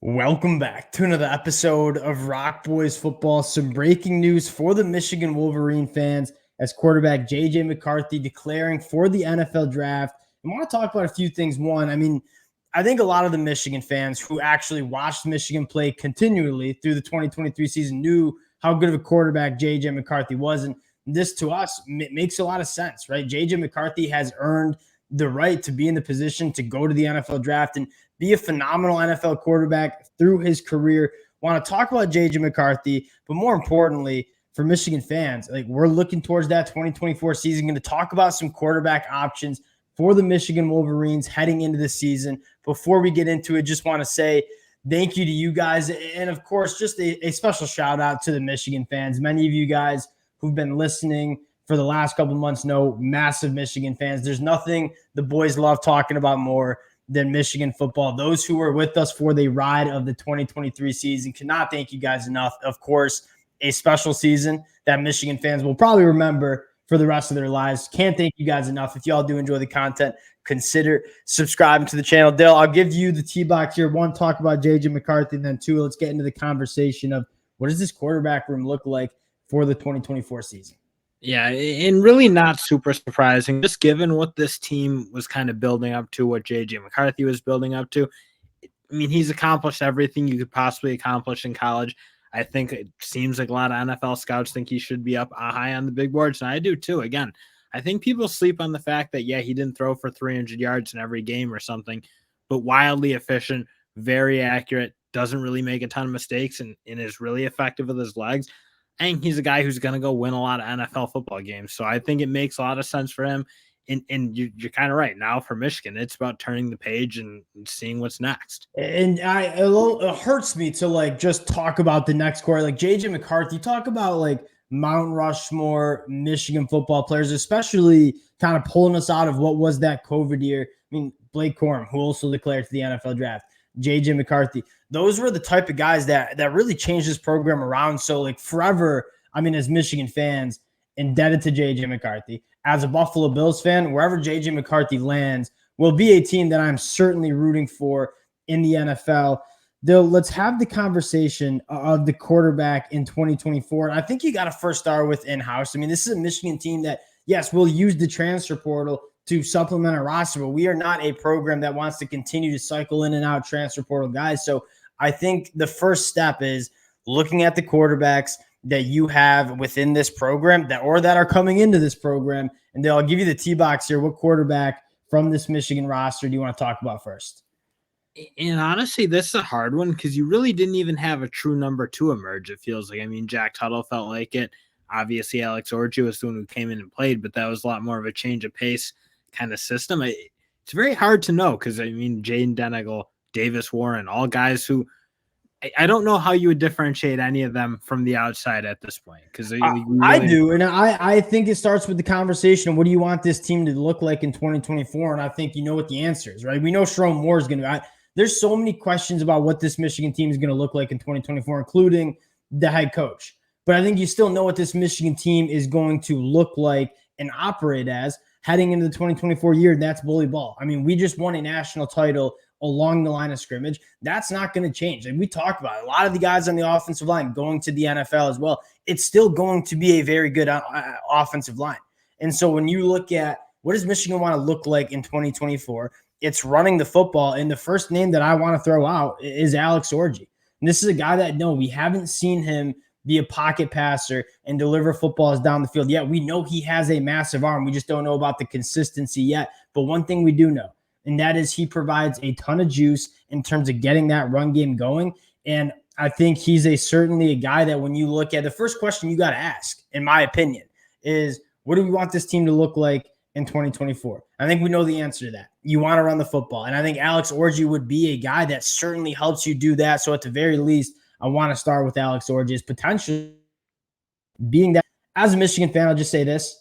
Welcome back to another episode of Rock Boys Football. Some breaking news for the Michigan Wolverine fans as quarterback JJ McCarthy declaring for the NFL draft. I want to talk about a few things. One, I think a lot of the Michigan fans who actually watched Michigan play continually through the 2023 season knew how good of a quarterback JJ McCarthy was. And this to us makes a lot of sense, right? JJ McCarthy has earned the right to be in the position to go to the NFL draft and be a phenomenal NFL quarterback through his career. Want to talk about JJ McCarthy, but more importantly, for Michigan fans, like we're looking towards that 2024 season. Going to talk about some quarterback options for the Michigan Wolverines heading into the season. Before we get into it, just want to say thank you to you guys. And of course, just a special shout out to the Michigan fans. Many of you guys who've been listening for the last couple of months know massive Michigan fans. There's nothing the boys love talking about more than Michigan football. Those who were with us for the ride of the 2023 season cannot thank you guys enough. Of course, a special season that Michigan fans will probably remember for the rest of their lives. Can't thank you guys enough. If y'all do enjoy the content, consider subscribing to the channel. Dale, I'll give you the T-box here. One, talk about JJ McCarthy, and then two, let's get into the conversation of what does this quarterback room look like for the 2024 season? Yeah, and really not super surprising, just given what this team was kind of building up to, what JJ McCarthy was building up to. I mean, he's accomplished everything you could possibly accomplish in college. I think it seems like a lot of NFL scouts think he should be up high on the big boards, and I do too. Again, I think people sleep on the fact that, yeah, he didn't throw for 300 yards in every game or something, but wildly efficient, very accurate, doesn't really make a ton of mistakes, and is really effective with his legs. I think he's a guy who's going to go win a lot of NFL football games. So I think it makes a lot of sense for him. And you're kind of right. Now for Michigan, it's about turning the page and seeing what's next. And it hurts me to like just talk about the next quarter. Like JJ McCarthy, talk about like Mount Rushmore Michigan football players, especially kind of pulling us out of what was that COVID year. I mean, Blake Corum, who also declared for the NFL draft, JJ McCarthy. Those were the type of guys that really changed this program around. So like forever, as Michigan fans, indebted to JJ McCarthy. As a Buffalo Bills fan, wherever JJ McCarthy lands will be a team that I'm certainly rooting for in the NFL. Though, let's have the conversation of the quarterback in 2024. And I think you got to first start with in-house. This is a Michigan team that, yes, will use the transfer portal to supplement our roster, but we are not a program that wants to continue to cycle in and out transfer portal guys. So I think the first step is looking at the quarterbacks that you have within this program that are coming into this program. And I'll give you the T-box here. What quarterback from this Michigan roster do you want to talk about first? And honestly, this is a hard one because you really didn't even have a true number two emerge, it feels like. Jack Tuttle felt like it. Obviously, Alex Orji was the one who came in and played, but that was a lot more of a change of pace kind of system. It's very hard to know because, Jadyn Denigal, Davis Warren, all guys who I don't know how you would differentiate any of them from the outside at this point. Because I do. And I think it starts with the conversation of what do you want this team to look like in 2024? And I think you know what the answer is, right? We know Sherrone Moore is going to there's so many questions about what this Michigan team is going to look like in 2024, including the head coach. But I think you still know what this Michigan team is going to look like and operate as heading into the 2024 year, and that's bully ball. We just won a national title along the line of scrimmage. That's not going to change. And we talk about it. A lot of the guys on the offensive line going to the NFL as well. It's still going to be a very good offensive line. And so when you look at what does Michigan want to look like in 2024, it's running the football. And the first name that I want to throw out is Alex Orji. And this is a guy that, no, we haven't seen him be a pocket passer and deliver footballs down the field. Yeah, we know he has a massive arm. We just don't know about the consistency yet. But one thing we do know, and that is he provides a ton of juice in terms of getting that run game going. And I think he's certainly a guy that when you look at the first question you got to ask, in my opinion, is what do we want this team to look like in 2024? I think we know the answer to that. You want to run the football. And I think Alex Orji would be a guy that certainly helps you do that. So at the very least, I want to start with Alex Orji's potential being that. As a Michigan fan, I'll just say this.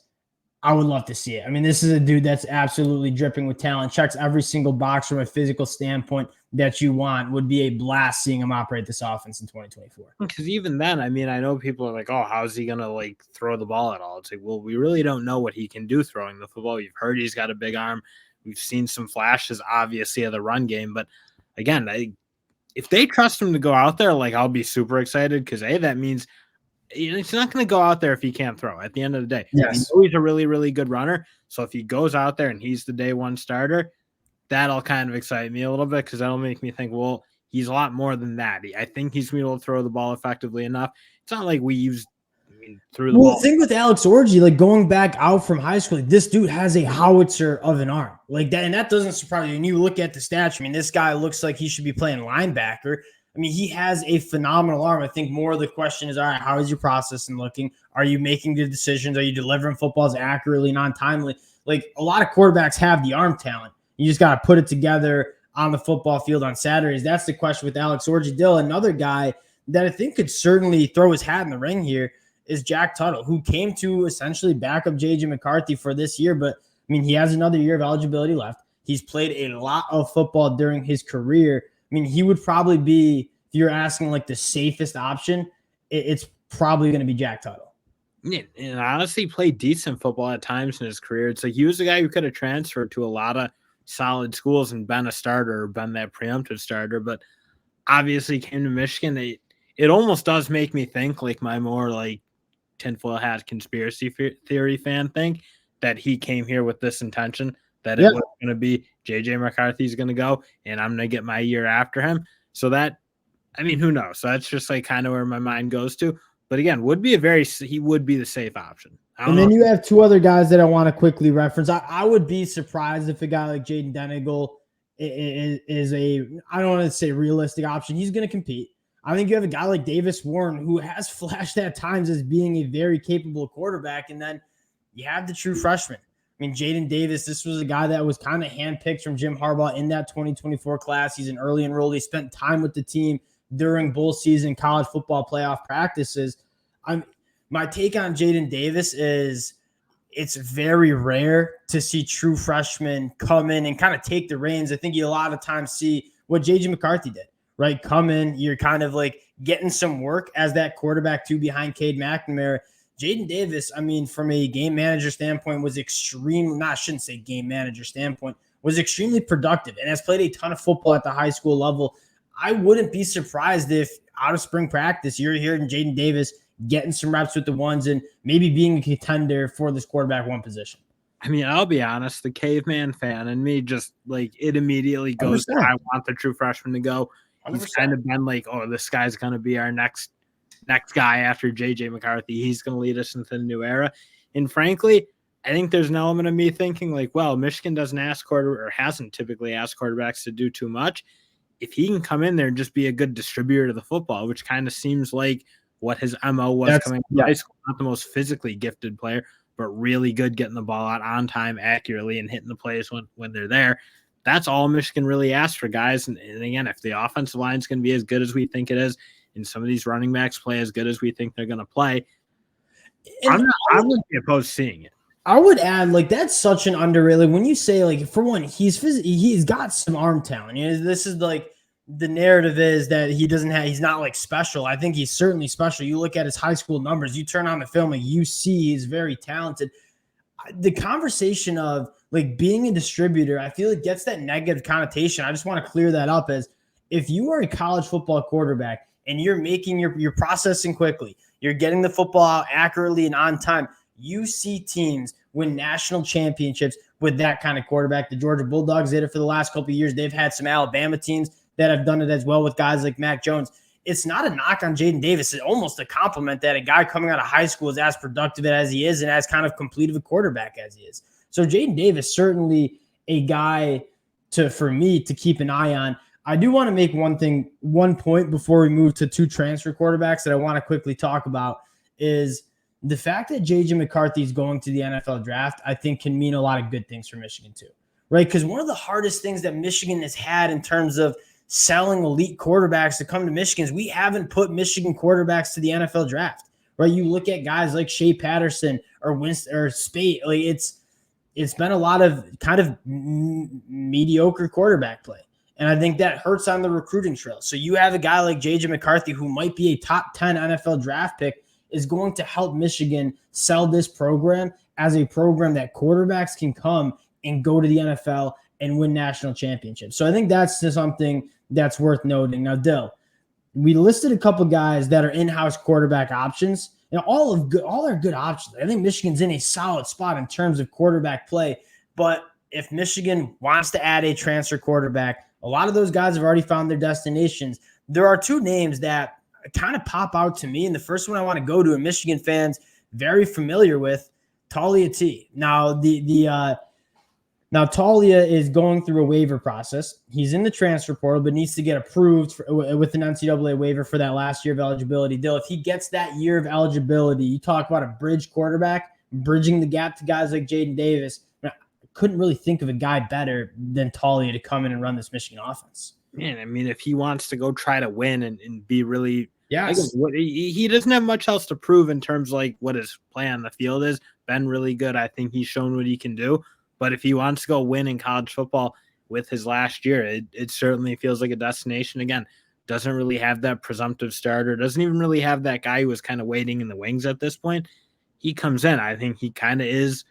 I would love to see it. This is a dude that's absolutely dripping with talent, checks every single box from a physical standpoint that you want. Would be a blast seeing him operate this offense in 2024. Because even then, I know people are like, oh, how's he going to throw the ball at all? It's like, well, we really don't know what he can do throwing the football. We've heard he's got a big arm. We've seen some flashes, obviously, of the run game. But again, if they trust him to go out there, like I'll be super excited because that means he's not going to go out there if he can't throw at the end of the day. Yes. He's a really, really good runner. So if he goes out there and he's the day one starter, that'll kind of excite me a little bit because that'll make me think, well, he's a lot more than that. I think he's going to be able to throw the ball effectively enough. It's not like we use through the ball. The thing with Alex Orji, like going back out from high school, like this dude has a howitzer of an arm like that. And that doesn't surprise you. When you look at the stats, I mean, this guy looks like he should be playing linebacker. I mean, he has a phenomenal arm. I think more of the question is, all right, how is your processing looking? Are you making good decisions? Are you delivering footballs accurately and on timely? Like a lot of quarterbacks have the arm talent. You just got to put it together on the football field on Saturdays. That's the question with Alex Orji. Another guy that I think could certainly throw his hat in the ring here is Jack Tuttle, who came to essentially back up JJ McCarthy for this year. But, I mean, he has another year of eligibility left. He's played a lot of football during his career. I mean, he would probably be, if you're asking like the safest option, it's probably going to be Jack Tuttle. Yeah, and honestly played decent football at times in his career. It's like he was a guy who could have transferred to a lot of solid schools and been a starter or been that preemptive starter, but obviously came to Michigan. It almost does make me think, like my more like tinfoil hat conspiracy theory fan think, that he came here with this intention that it was going to be JJ McCarthy's going to go and I'm going to get my year after him. So that, I mean, who knows? So that's just like kind of where my mind goes to. But again, he would be the safe option. And then you have two other guys that I want to quickly reference. I would be surprised if a guy like Jadyn Denegal is I don't want to say realistic option. He's going to compete. I think you have a guy like Davis Warren who has flashed at times as being a very capable quarterback. And then you have the true freshman. I mean, Jadyn Davis, this was a guy that was kind of handpicked from Jim Harbaugh in that 2024 class. He's an early enrollee. He spent time with the team during bowl season, college football playoff practices. My take on Jadyn Davis is it's very rare to see true freshmen come in and kind of take the reins. I think you a lot of times see what JJ McCarthy did, right? Come in, you're kind of like getting some work as that quarterback two behind Cade McNamara. Jadyn Davis, I mean, from a game manager standpoint, was extremely productive and has played a ton of football at the high school level. I wouldn't be surprised if out of spring practice, you're hearing Jadyn Davis getting some reps with the ones and maybe being a contender for this quarterback one position. I mean, I'll be honest, the caveman fan and me just like it immediately goes, I want the true freshman to go. 100%. He's kind of been like, oh, this guy's going to be our next guy after JJ McCarthy. He's going to lead us into the new era. And frankly, I think there's an element of me thinking like, well, Michigan hasn't typically asked quarterbacks to do too much. If he can come in there and just be a good distributor of the football, which kind of seems like what his MO was coming from high school, not the most physically gifted player, but really good getting the ball out on time accurately and hitting the plays when they're there. That's all Michigan really asks for, guys. And again, if the offensive line is going to be as good as we think it is, and some of these running backs play as good as we think they're going to play, I wouldn't be opposed to seeing it. I would add, like, that's such an underrated. When you say, like, for one, he's got some arm talent. You know, this is like the narrative is that he's not like special. I think he's certainly special. You look at his high school numbers, you turn on the film, like you see he's very talented. The conversation of like being a distributor, I feel it gets that negative connotation. I just want to clear that up as if you are a college football quarterback and you're making your processing quickly, you're getting the football out accurately and on time, you see teams win national championships with that kind of quarterback. The Georgia Bulldogs did it for the last couple of years. They've had some Alabama teams that have done it as well with guys like Mac Jones. It's not a knock on Jadyn Davis. It's almost a compliment that a guy coming out of high school is as productive as he is and as kind of complete of a quarterback as he is. So Jadyn Davis, certainly a guy for me to keep an eye on. I do want to make one point before we move to two transfer quarterbacks that I want to quickly talk about is the fact that JJ McCarthy is going to the NFL draft, I think can mean a lot of good things for Michigan too, right? Because one of the hardest things that Michigan has had in terms of selling elite quarterbacks to come to Michigan is we haven't put Michigan quarterbacks to the NFL draft, right? You look at guys like Shea Patterson or Winston or Spate, like it's been a lot of kind of mediocre quarterback play. And I think that hurts on the recruiting trail. So you have a guy like JJ McCarthy, who might be a top 10 NFL draft pick, is going to help Michigan sell this program as a program that quarterbacks can come and go to the NFL and win national championships. So I think that's just something that's worth noting. Now, Dill, we listed a couple guys that are in-house quarterback options, and all are good options. I think Michigan's in a solid spot in terms of quarterback play, but if Michigan wants to add a transfer quarterback, a lot of those guys have already found their destinations. There are two names that kind of pop out to me, and the first one I want to go to, and Michigan fans very familiar with, Talia T. Now, Now, Talia is going through a waiver process. He's in the transfer portal, but needs to get approved with an NCAA waiver for that last year of eligibility. Dill, if he gets that year of eligibility, you talk about a bridge quarterback, bridging the gap to guys like Jadyn Davis. I couldn't really think of a guy better than Talia to come in and run this Michigan offense. Man, I mean, if he wants to go try to win and be really – yes. He doesn't have much else to prove in terms of like what his play on the field is. Been really good. I think he's shown what he can do. But if he wants to go win in college football with his last year, it certainly feels like a destination. Again, doesn't really have that presumptive starter, doesn't even really have that guy who was kind of waiting in the wings at this point. He comes in. I think he kind of is.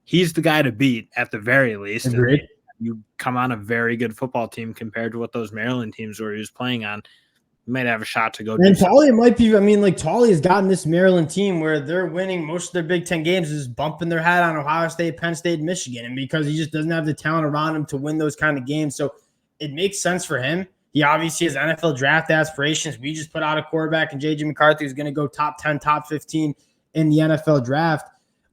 He's the guy to beat at the very least. Agreed. You come on a very good football team compared to what those Maryland teams were he was playing on. You might have a shot to go. And Talia might be, I mean, like Talia's gotten this Maryland team where they're winning most of their Big Ten games is bumping their head on Ohio State, Penn State, and Michigan. And because he just doesn't have the talent around him to win those kind of games. So it makes sense for him. He obviously has NFL draft aspirations. We just put out a quarterback in JJ McCarthy who's going to go top 10, top 15 in the NFL draft.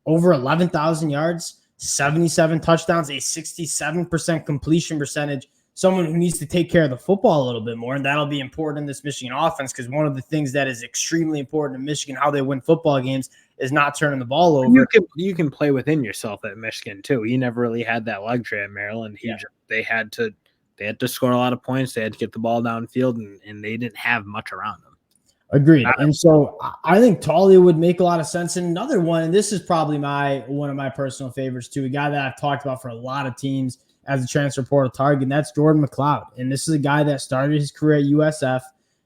Over 11,000 yards, 77 touchdowns, a 67% completion percentage. Someone who needs to take care of the football a little bit more, and that'll be important in this Michigan offense because one of the things that is extremely important in Michigan, how they win football games, is not turning the ball over. You can play within yourself at Michigan too. He never really had that luxury at Maryland. They had to score a lot of points. They had to get the ball downfield, and they didn't have much around them. Agreed. And so I think Talia would make a lot of sense. And another one, and this is probably one of my personal favorites too, a guy that I've talked about for a lot of teams as a transfer portal target, and that's Jordan McLeod. And this is a guy that started his career at USF,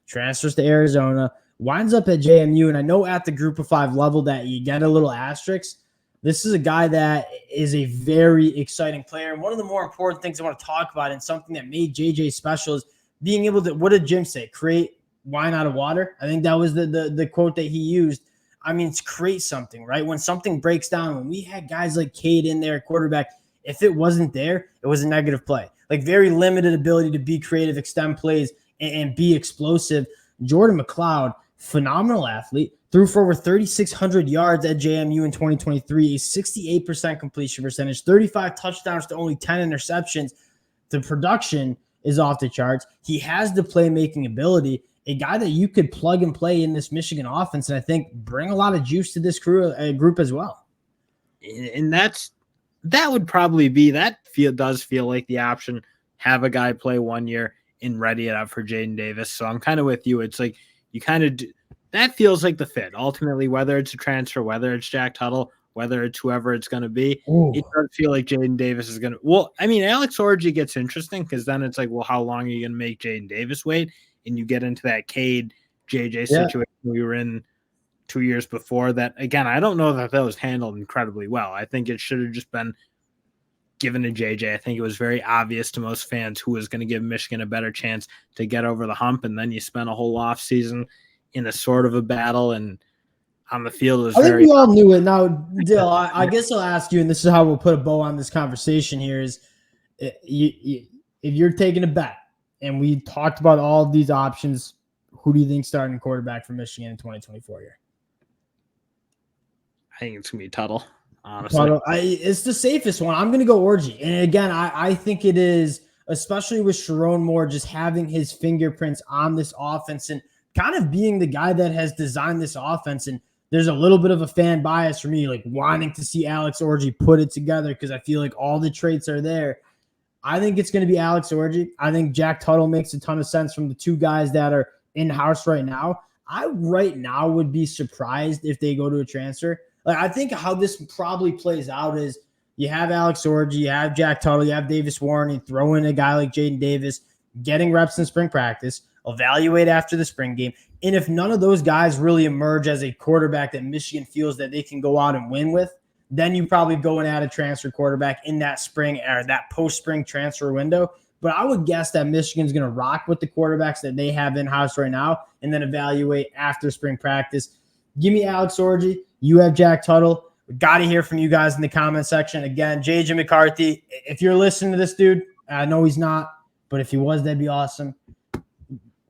transfers to Arizona, winds up at JMU. And I know at the Group of 5 level that you get a little asterisk. This is a guy that is a very exciting player. And one of the more important things I want to talk about and something that made JJ special is being able to, what did Jim say? Create wine out of water. I think that was the quote that he used. I mean, it's create something, right? When something breaks down, when we had guys like Cade in there, quarterback, if it wasn't there, it was a negative play. Like very limited ability to be creative, extend plays, and be explosive. Jordan McLeod, phenomenal athlete, threw for over 3,600 yards at JMU in 2023, a 68% completion percentage, 35 touchdowns to only 10 interceptions. The production is off the charts. He has the playmaking ability, a guy that you could plug and play in this Michigan offense, and I think bring a lot of juice to this group as well. And that would probably be does feel like the option. Have a guy play 1 year and ready it up for Jadyn Davis. So I'm kind of with you. It's like you kind of that feels like the fit. Ultimately, whether it's a transfer, whether it's Jack Tuttle, whether it's whoever it's going to be, it does feel like Jadyn Davis is going to. Well, I mean, Alex Orji gets interesting because then it's like, well, how long are you going to make Jadyn Davis wait? And you get into that Cade JJ situation we were in 2 years before that. Again, I don't know that was handled incredibly well. I think it should have just been given to JJ. I think it was very obvious to most fans who was going to give Michigan a better chance to get over the hump. And then you spent a whole offseason in a sort of a battle, and on the field I think we all knew it. Now, Dill, I guess I'll ask you, and this is how we'll put a bow on this conversation here, is if you're taking a bet, and we talked about all of these options, who do you think starting quarterback for Michigan in 2024 here? I think it's going to be Tuttle, honestly. Tuttle, it's the safest one. I'm going to go Orji. And again, I think it is, especially with Sharon Moore, just having his fingerprints on this offense and kind of being the guy that has designed this offense. And there's a little bit of a fan bias for me, like wanting to see Alex Orji put it together because I feel like all the traits are there. I think it's going to be Alex Orji. I think Jack Tuttle makes a ton of sense from the two guys that are in-house right now. I right now would be surprised if they go to a transfer. Like, I think how this probably plays out is you have Alex Orji, you have Jack Tuttle, you have Davis Warren, and throw in a guy like Jadyn Davis, getting reps in spring practice, evaluate after the spring game. And if none of those guys really emerge as a quarterback that Michigan feels that they can go out and win with, then you probably go and add a transfer quarterback in that spring or that post-spring transfer window. But I would guess that Michigan's going to rock with the quarterbacks that they have in-house right now and then evaluate after spring practice. Give me Alex Orji. You have Jack Tuttle. We got to hear from you guys in the comment section. Again, JJ McCarthy, if you're listening to this dude, I know he's not, but if he was, that'd be awesome.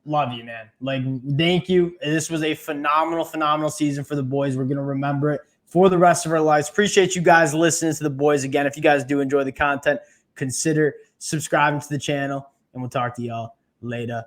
Love you, man. Like, thank you. This was a phenomenal season for the boys. We're going to remember it for the rest of our lives. Appreciate you guys listening to the boys. Again, if you guys do enjoy the content, consider subscribing to the channel, and we'll talk to y'all later.